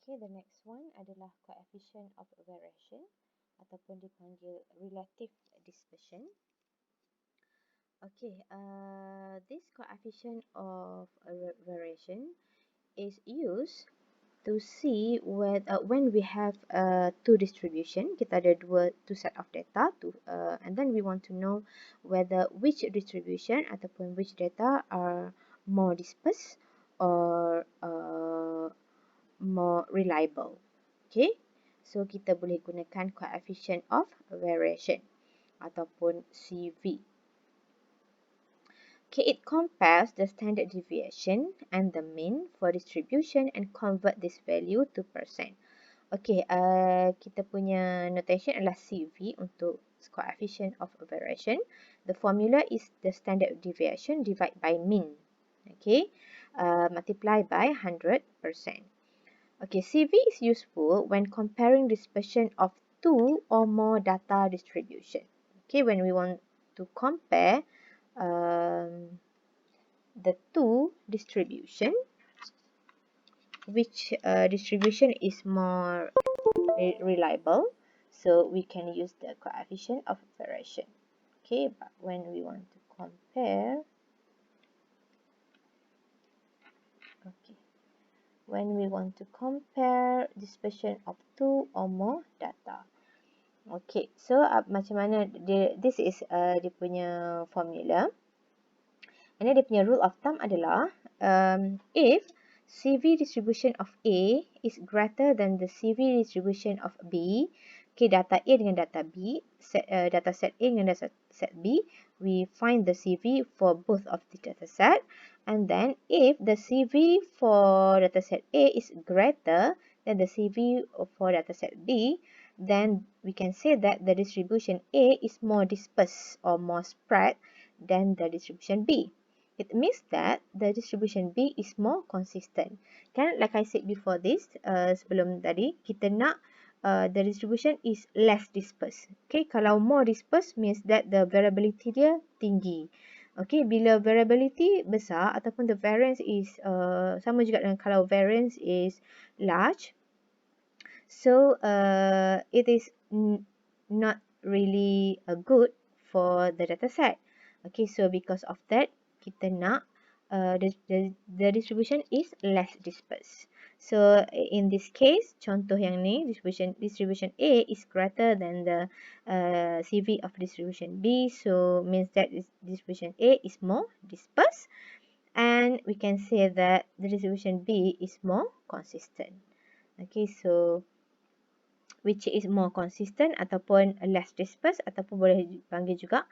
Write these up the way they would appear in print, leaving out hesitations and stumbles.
Okay, the next one adalah coefficient of variation ataupun dipanggil relative dispersion. Okay, this coefficient of variation is used to see when we have two distribution, kita ada two set of data, and then we want to know whether which distribution ataupun which data are more dispersed or more reliable. Okay, so kita boleh gunakan coefficient of variation ataupun CV. Okay, it compares the standard deviation and the mean for distribution and convert this value to percent. Okay, kita punya notation adalah CV untuk coefficient of variation. The formula is the standard deviation divided by mean. Okay, multiply by 100%. Okay, CV is useful when comparing dispersion of two or more data distribution. Okay, when we want to compare the two distribution, which distribution is more reliable, so we can use the coefficient of variation. Okay, but when we want to compare, dispersion of two or more data. Okay, so macam mana this is dia punya formula. And then dia punya rule of thumb adalah if CV distribution of A is greater than the CV distribution of B, okay, data A dengan data B, data set A dengan data set B, we find the CV for both of the data set. And then if the CV for data set A is greater than the CV for data set B, then we can say that the distribution A is more dispersed or more spread than the distribution B. It means that the distribution B is more consistent. Kan, like I said before this, sebelum tadi, kita nak the distribution is less dispersed. Okay, kalau more dispersed means that the variability dia tinggi. Okay, bila variability besar ataupun the variance is sama juga dengan kalau variance is large, so it is not really good for the data set. Okay, so because of that, kita nak the distribution is less dispersed. So in this case, contoh yang ni, distribution A is greater than the CV of distribution B, so means that distribution A is more dispersed, and we can say that the distribution B is more consistent. Okay, so which is more consistent ataupun less dispersed ataupun boleh dipanggil juga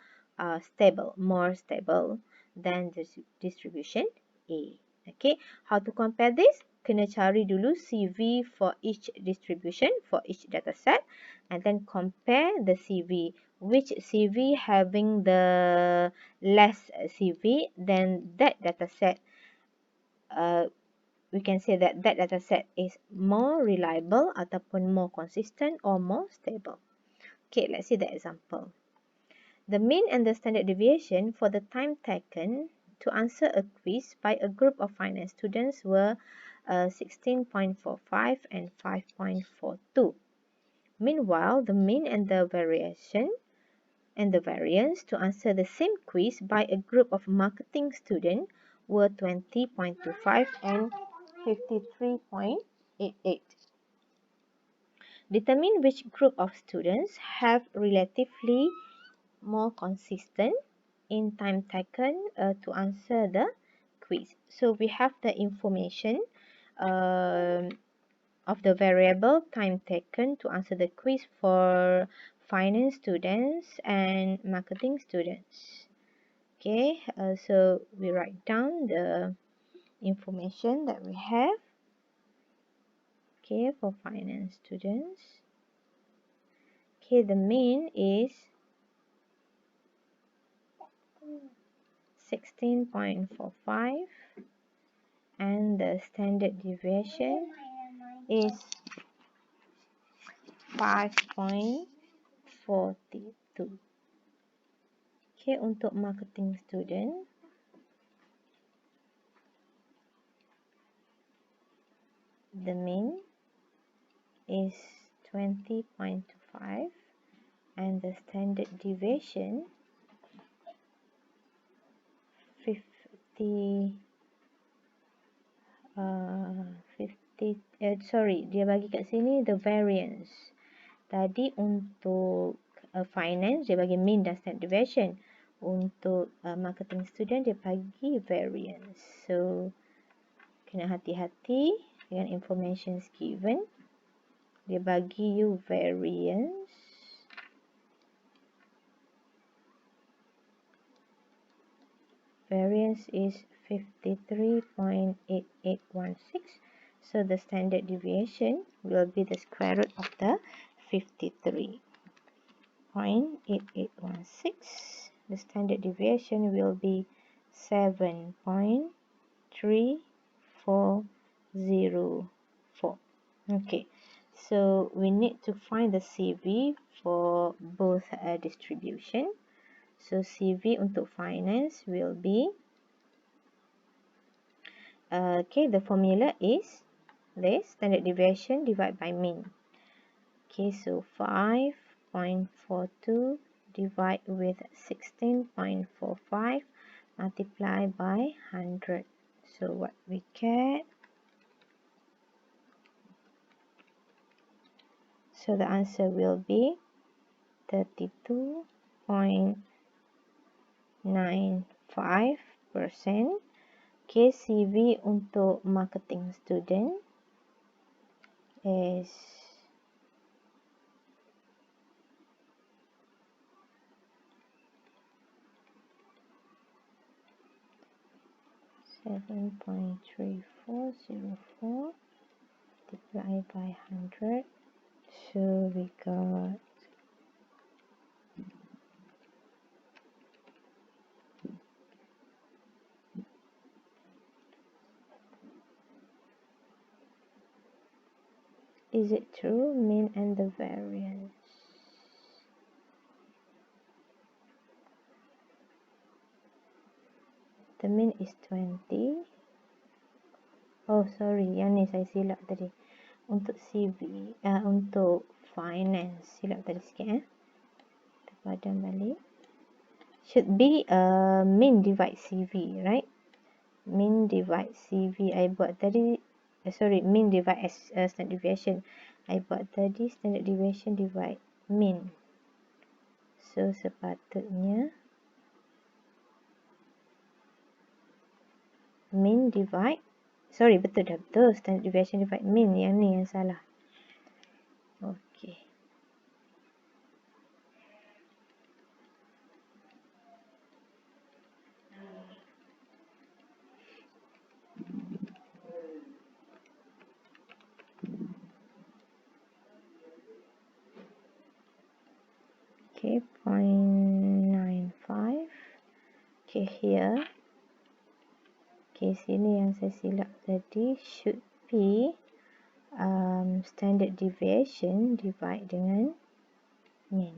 stable, more stable than the distribution A. Okay, how to compare this? Kena cari dulu CV for each distribution, for each data set, and then compare the CV. Which CV having the less CV, then that data set we can say that that data set is more reliable ataupun more consistent or more stable. Okay, let's see the example. The mean and the standard deviation for the time taken to answer a quiz by a group of finance students were 16.45 and 5.42. Meanwhile, the mean and the variation and the variance to answer the same quiz by a group of marketing students were 20.25 and 53.88. Determine which group of students have relatively more consistent in time taken to answer the quiz. So we have the information of the variable time taken to answer the quiz for finance students and marketing students. Okay, so we write down the information that we have. Okay, for finance students. Okay, the mean is 16.45 and the standard deviation is 5.42. Okay, untuk marketing student, the mean is 20.25 and the standard deviation 50 sorry, dia bagi kat sini the variance. Tadi untuk finance dia bagi mean dan standard deviation. Untuk marketing student dia bagi variance. So kena hati-hati dengan information given. Dia bagi you variance. Variance is 53.8816. So the standard deviation will be the square root of the 53.8816. The standard deviation will be 7.3404. Okay, so we need to find the CV for both distribution. So CV untuk finance will be, okay, the formula is this, standard deviation divided by mean. Okay, so 5.42 divide with 16.45 multiply by 100. So what we get? So the answer will be 32.95%. Okay, CV untuk marketing student is 7.3404 multiplied by 100. So we got is it true? Mean and the variance. The mean is 20. Oh sorry, yang ni saya silap tadi. Untuk CV, untuk finance, silap tadi sikit Kita padam balik. Should be mean divide CV, right? Mean divide CV. I buat tadi, sorry, mean divide standard deviation. I buat tadi standard deviation divide mean. So sepatutnya mean divide, sorry, betul dah betul, standard deviation divide mean, yang ni yang salah. Okay. Okay, 0.95. Okay, here. Okay, sini yang saya silap tadi should be standard deviation divide dengan mean.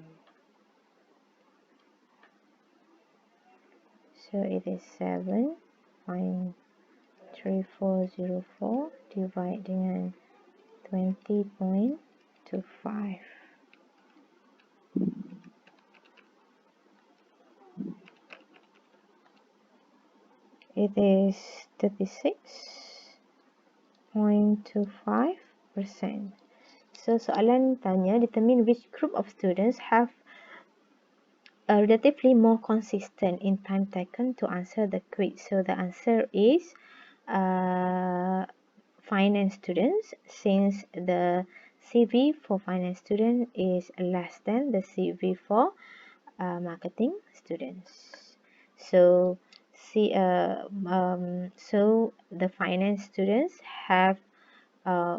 So it is 7.3404 divide dengan 20.25. It is 36.25%. So soalan tanya, determine which group of students have relatively more consistent in time taken to answer the quiz. So the answer is finance students, since the CV for finance student is less than the CV for marketing students. So so the finance students have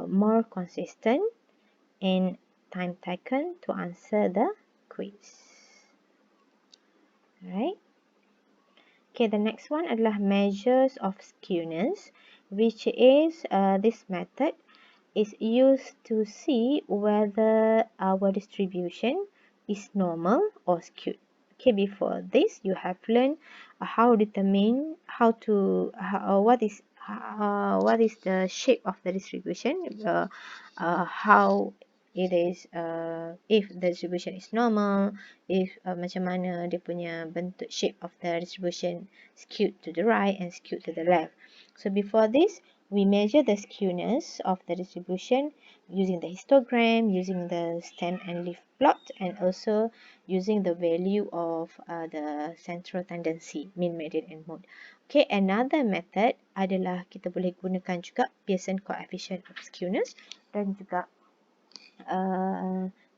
more consistent in time taken to answer the quiz. Right? Okay, the next one adalah measures of skewness, which is this method is used to see whether our distribution is normal or skewed. Okay, before this you have learned what is the shape of the distribution, how it is if the distribution is normal, if macam mana dia punya bentuk shape of the distribution skewed to the right and skewed to the left. So before this, we measure the skewness of the distribution using the histogram, using the stem and leaf plot, and also using the value of the central tendency, mean, median and mode. Okay, another method adalah kita boleh gunakan juga Pearson coefficient of skewness dan juga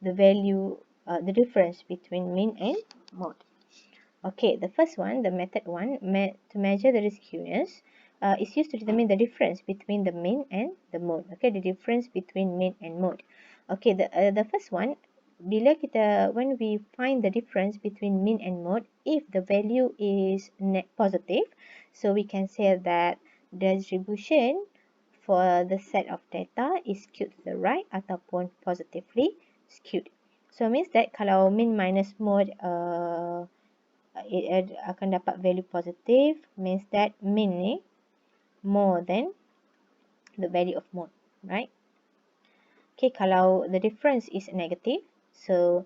the value, the difference between mean and mode. Okay, the first one, the method one, to measure the skewness, is used to determine the difference between the mean and the mode. Okay, the difference between mean and mode. Okay, the first one, when we find the difference between mean and mode, if the value is positive, so we can say that the distribution for the set of data is skewed to the right ataupun positively skewed. So means that kalau mean minus mode akan dapat value positive, means that mean ni more than the value of mode, right? Okay, kalau the difference is negative, so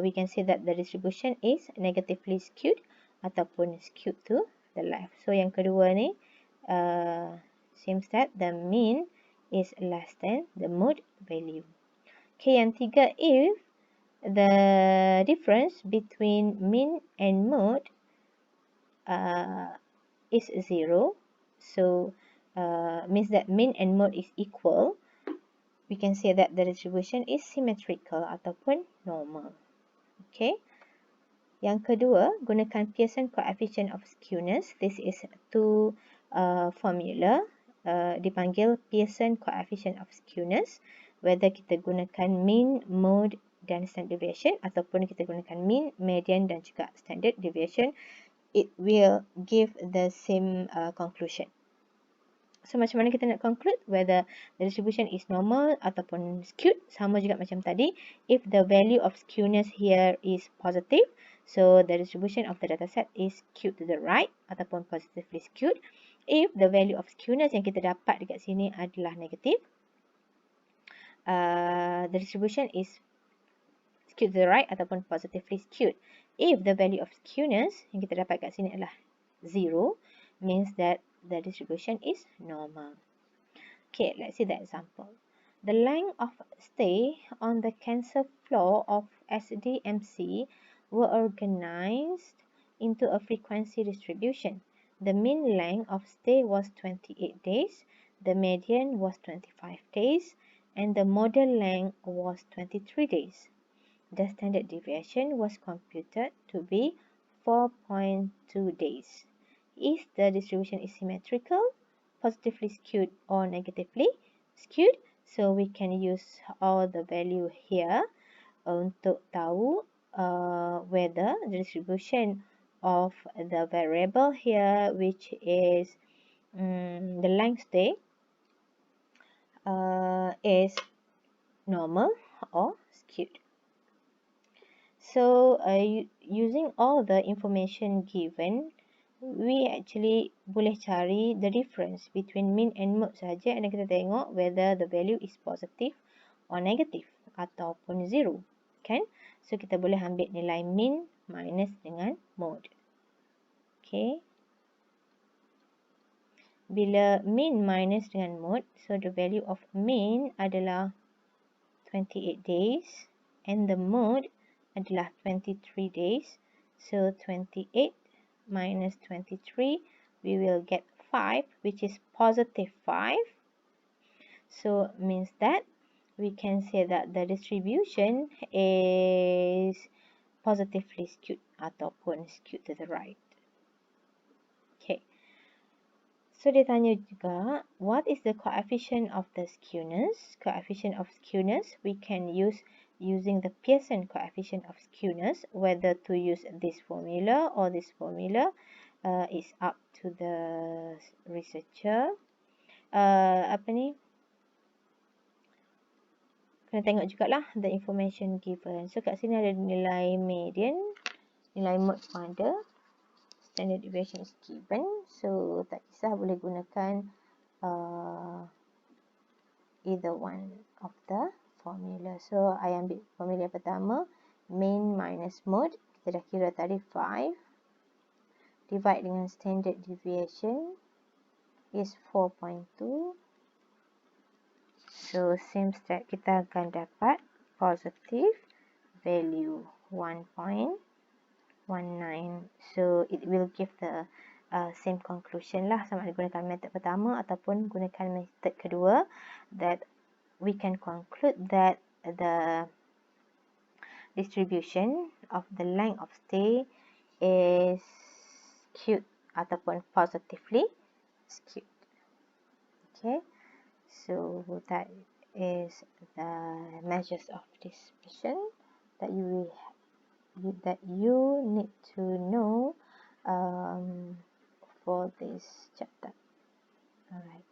we can say that the distribution is negatively skewed ataupun skewed to the left. So yang kedua ni, seems that the mean is less than the mode value. Okay, yang tiga, if the difference between mean and mode is 0, so means that mean and mode is equal, we can say that the distribution is symmetrical ataupun normal. Okay. Yang kedua, gunakan Pearson coefficient of skewness. This is two formula dipanggil Pearson coefficient of skewness. Whether kita gunakan mean, mode dan standard deviation ataupun kita gunakan mean, median dan juga standard deviation, it will give the same conclusion. So macam mana kita nak conclude whether the distribution is normal ataupun skewed? Sama juga macam tadi. If the value of skewness here is positive, so the distribution of the dataset is skewed to the right ataupun positively skewed. If the value of skewness yang kita dapat dekat sini adalah negative, the distribution is skewed to the right ataupun positively skewed. If the value of skewness yang kita dapat dekat sini adalah 0, means that the distribution is normal. Okay, let's see the example. The length of stay on the cancer floor of SDMC were organized into a frequency distribution. The mean length of stay was 28 days, the median was 25 days, and the model length was 23 days. The standard deviation was computed to be 4.2 days. Is the distribution is symmetrical, positively skewed or negatively skewed? So we can use all the value here untuk tahu whether the distribution of the variable here, which is the length stay, is normal or skewed. So using all the information given, we actually boleh cari the difference between mean and mode saja, dan kita tengok whether the value is positive or negative ataupun 0, kan? So kita boleh ambil nilai mean minus dengan mode. Okay. Bila mean minus dengan mode, so the value of mean adalah 28 days and the mode adalah 23 days. So 28 minus 23, we will get 5, which is positive 5. So means that we can say that the distribution is positively skewed ataupun skewed to the right. Okay. So dia tanya juga, what is the coefficient of the skewness? Coefficient of skewness, we can use using the Pearson coefficient of skewness. Whether to use this formula or this formula is up to the researcher. Kena tengok jugalah the information given. So kat sini ada nilai median, nilai mode ada, standard deviation is given. So tak kisah, boleh gunakan either one of the formula. So, I ambil formula pertama, mean minus mode. Kita dah kira tadi 5. Divide dengan standard deviation is 4.2. So, seems that kita akan dapat positive value 1.19. So, it will give the same conclusion lah, sama ada gunakan method pertama ataupun gunakan method kedua, that we can conclude that the distribution of the length of stay is skewed ataupun positively skewed. Okay, so that is the measures of dispersion that you need to know for this chapter. Alright.